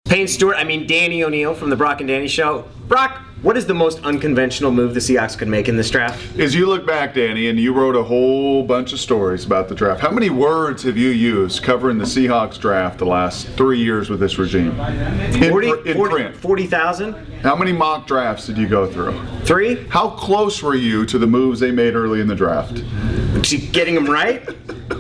Payne Stewart, Danny O'Neill from the Brock and Danny Show. Brock, what is the most unconventional move the Seahawks could make in this draft? As you look back, Danny, and you wrote a whole bunch of stories about the draft, how many words have you used covering the Seahawks draft the last 3 years with this regime? In print. 40,000? How many mock drafts did you go through? 3? How close were you to the moves they made early in the draft? Getting them right?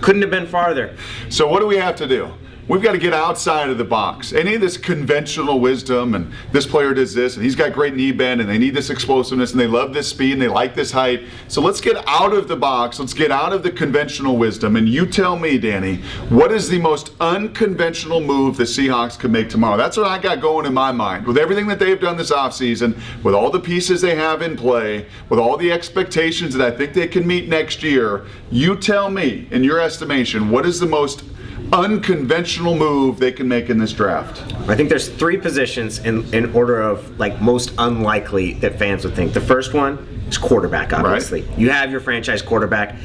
Couldn't have been farther. So what do we have to do? We've got to get outside of the box. Any of this conventional wisdom and this player does this and he's got great knee bend and they need this explosiveness and they love this speed and they like this height. So let's get out of the box. Let's get out of the conventional wisdom. And you tell me, Danny, what is the most unconventional move the Seahawks could make tomorrow? That's what I got going in my mind. With everything that they've done this offseason, with all the pieces they have in play, with all the expectations that I think they can meet next year, you tell me, in your estimation, what is the most unconventional move they can make in this draft? I think there's 3 positions in order of most unlikely that fans would think. The first one is quarterback, obviously. Right. You have your franchise quarterback,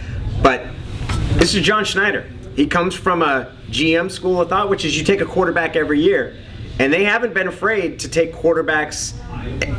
but this is John Schneider. He comes from a GM school of thought, which is you take a quarterback every year, and they haven't been afraid to take quarterbacks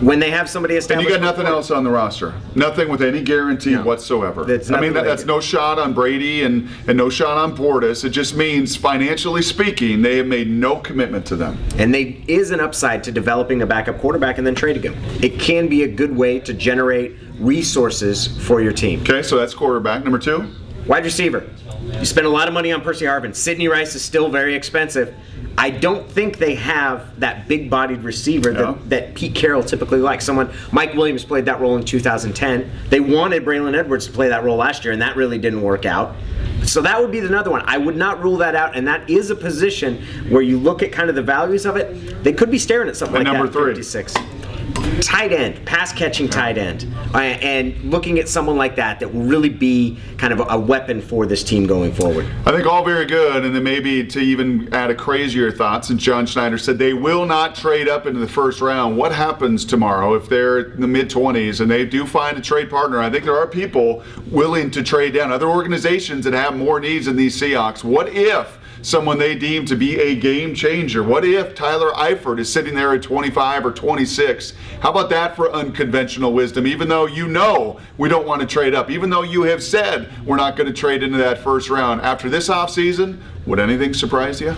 when they have somebody established. And you got nothing else on the roster. Nothing with any guarantee whatsoever. That's no shot on Brady and no shot on Portis. It just means, financially speaking, they have made no commitment to them. And there is an upside to developing a backup quarterback and then trading him. It can be a good way to generate resources for your team. Okay, so that's quarterback. Number 2? Wide receiver. You spend a lot of money on Percy Harvin. Sidney Rice is still very expensive. I don't think they have that big-bodied receiver that Pete Carroll typically likes. Mike Williams played that role in 2010. They wanted Braylon Edwards to play that role last year, and that really didn't work out. So that would be another one. I would not rule that out, and that is a position where you look at kind of the values of it. They could be staring at something like number that at 56. Tight end, pass-catching tight end, and looking at someone like that will really be kind of a weapon for this team going forward. I think all very good, and then maybe to even add a crazier thought, since John Schneider said they will not trade up into the first round, what happens tomorrow if they're in the mid-20s and they do find a trade partner? I think there are people willing to trade down, other organizations that have more needs than these Seahawks. What if someone they deem to be a game changer? What if Tyler Eifert is sitting there at 25 or 26? How about that for unconventional wisdom? Even though you know we don't want to trade up, even though you have said we're not going to trade into that first round, after this offseason, would anything surprise you?